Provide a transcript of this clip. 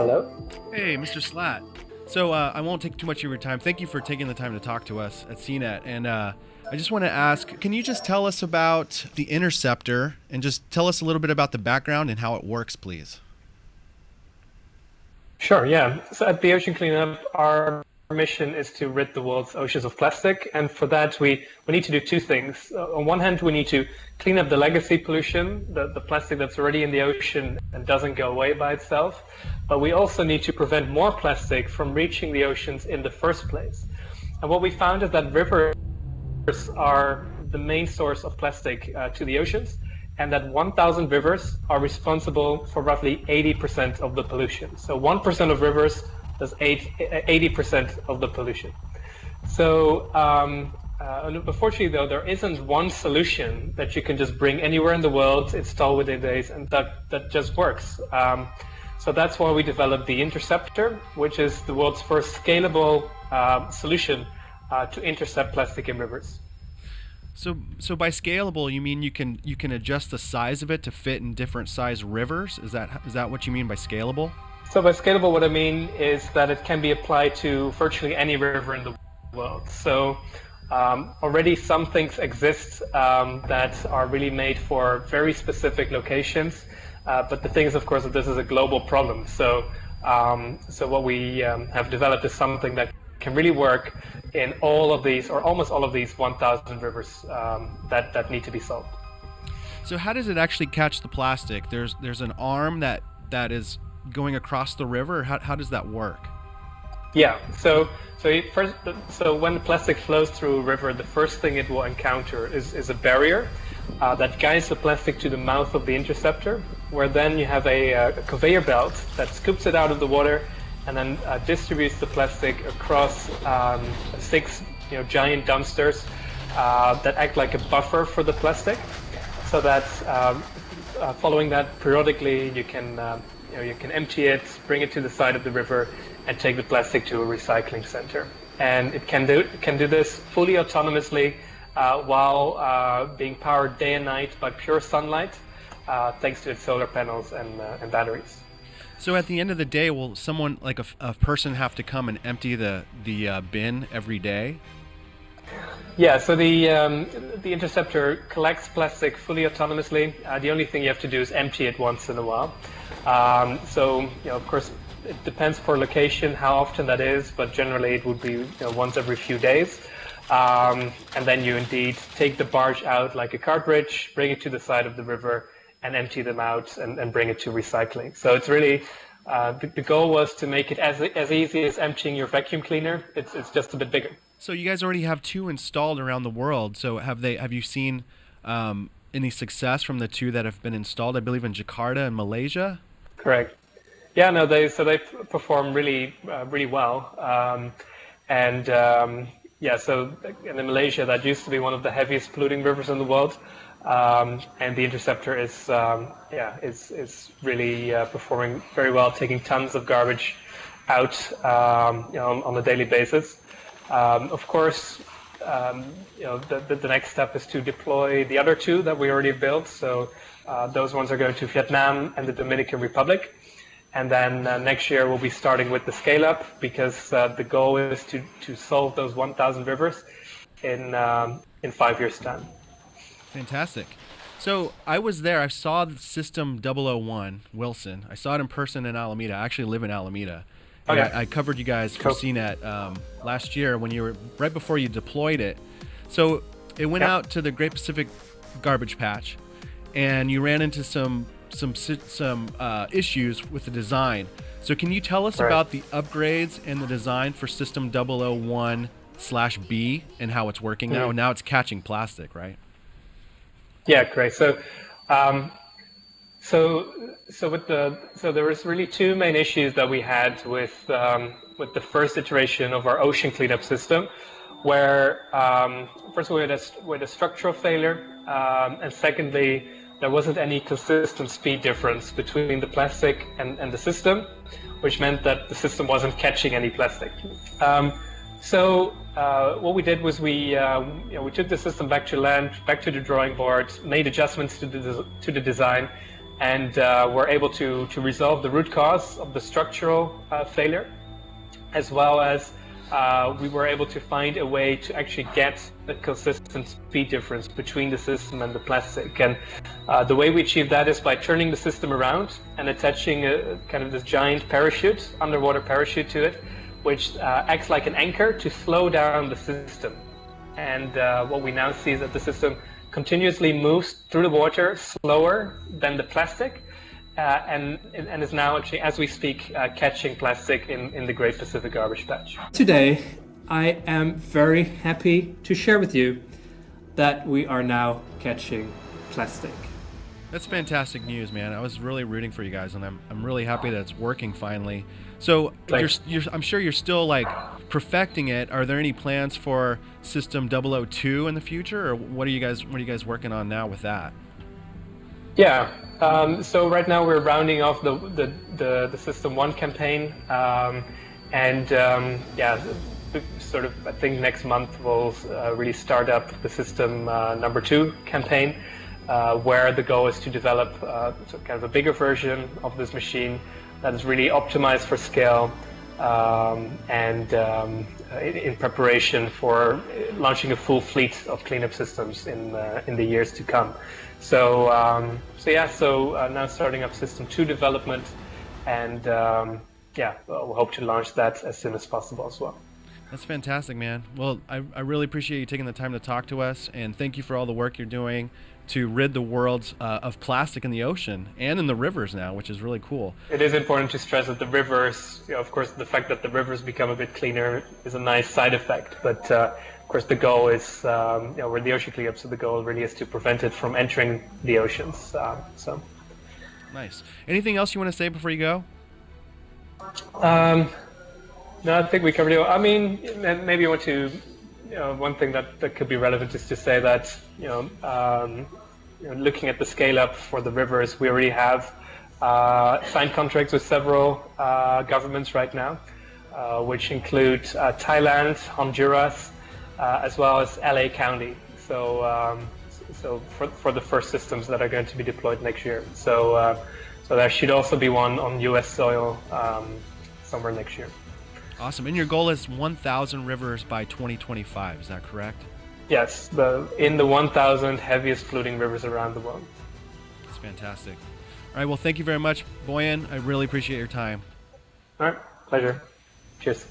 Hello. Hey, Mr. Slat. So I won't take too much of your time. Thank you for taking the time to talk to us at CNET. And I just want to ask, can you just tell us about the interceptor and just tell us a little bit about the background and how it works, please? Sure, yeah. So at the Ocean Cleanup, our mission is to rid the world's oceans of plastic. And for that, we need to do two things. On one hand, we need to clean up the legacy pollution, the plastic that's already in the ocean and doesn't go away by itself. But we also need to prevent more plastic from reaching the oceans in the first place. And what we found is that rivers are the main source of plastic to the oceans, and that 1,000 rivers are responsible for roughly 80% of the pollution. So 1% of rivers does 80% of the pollution. So unfortunately, though, there isn't one solution that you can just bring anywhere in the world, install within days, and that just works. So that's why we developed the interceptor, which is the world's first scalable solution to intercept plastic in rivers. So by scalable, you mean you can adjust the size of it to fit in different size rivers? Is that what you mean by scalable? So by scalable, what I mean is that it can be applied to virtually any river in the world. So already some things exist that are really made for very specific locations. But the thing is, of course, that this is a global problem. So what we have developed is something that can really work in all of these, or almost all of these 1,000 rivers that need to be solved. So how does it actually catch the plastic? There's an arm that is going across the river. How does that work? Yeah. So when the plastic flows through a river, the first thing it will encounter is a barrier that guides the plastic to the mouth of the interceptor, where then you have a conveyor belt that scoops it out of the water and then distributes the plastic across 6 giant dumpsters that act like a buffer for the plastic, so that following that, periodically you can empty it, bring it to the side of the river, and take the plastic to a recycling center. And it can do this fully autonomously while being powered day and night by pure sunlight, thanks to its solar panels and batteries. So at the end of the day, will someone, like a person, have to come and empty the bin every day? Yeah, so the interceptor collects plastic fully autonomously. The only thing you have to do is empty it once in a while. Of course, it depends per location how often that is, but generally it would be once every few days. And then you indeed take the barge out like a cartridge, bring it to the side of the river, and empty them out and bring it to recycling. So it's really, the goal was to make it as easy as emptying your vacuum cleaner. It's just a bit bigger. So you guys already have 2 installed around the world. So have you seen any success from the 2 that have been installed? I believe in Jakarta and Malaysia. Correct. Yeah, no, they perform really well. So in Malaysia, that used to be one of the heaviest polluting rivers in the world. And the interceptor is really performing very well, taking tons of garbage out on a daily basis. Of course, the next step is to deploy the other 2 that we already built. So those ones are going to Vietnam and the Dominican Republic. And then next year we'll be starting with the scale up, because the goal is to solve those 1,000 rivers in 5 years' time. Fantastic. So I was there. I saw the System 001 Wilson. I saw it in person in Alameda. I actually live in Alameda. Okay. I covered you guys for CNET last year when you were right before you deployed it. So it went out to the Great Pacific Garbage Patch, and you ran into some issues with the design. So can you tell us about the upgrades and the design for System 001/B and how it's working now? Now it's catching plastic, right? Yeah, great. So there was really 2 main issues that we had with the first iteration of our ocean cleanup system, where first we had a structural failure, and secondly, there wasn't any consistent speed difference between the plastic and the system, which meant that the system wasn't catching any plastic. What we did was we took the system back to land, back to the drawing board, made adjustments to the design, and we're able to resolve the root cause of the structural failure, as well as we were able to find a way to actually get a consistent speed difference between the system and the plastic. And the way we achieve that is by turning the system around and attaching a kind of this giant parachute, underwater parachute to it, which acts like an anchor to slow down the system. And what we now see is that the system continuously moves through the water slower than the plastic, and is now actually, as we speak, catching plastic in the Great Pacific Garbage Patch. Today, I am very happy to share with you that we are now catching plastic. That's fantastic news, man. I was really rooting for you guys, and I'm really happy that it's working finally. So I'm sure you're still like perfecting it. Are there any plans for System 002 in the future, or what are you guys working on now with that? Yeah. So right now we're rounding off the System 1 campaign, sort of I think next month we'll really start up the System number 2 campaign, where the goal is to develop kind of a bigger version of this machine that is really optimized for scale, in preparation for launching a full fleet of cleanup systems in the years to come. So now starting up System 2 development, and we'll hope to launch that as soon as possible as well. That's fantastic, man. Well, I really appreciate you taking the time to talk to us, and thank you for all the work you're doing to rid the world of plastic in the ocean and in the rivers now, which is really cool. It is important to stress that the rivers, of course, the fact that the rivers become a bit cleaner is a nice side effect, but of course the goal is, we're the ocean cleanup, so the goal really is to prevent it from entering the oceans. Nice. Anything else you want to say before you go? No, I think we covered it. I mean, maybe I want to, one thing that could be relevant is to say that, looking at the scale up for the rivers, we already have signed contracts with several governments right now, which include Thailand, Honduras, as well as LA County. So for the first systems that are going to be deployed next year. So there should also be one on U.S. soil somewhere next year. Awesome. And your goal is 1,000 rivers by 2025. Is that correct? Yes, in the 1,000 heaviest polluting rivers around the world. That's fantastic. All right. Well, thank you very much, Boyan. I really appreciate your time. All right. Pleasure. Cheers.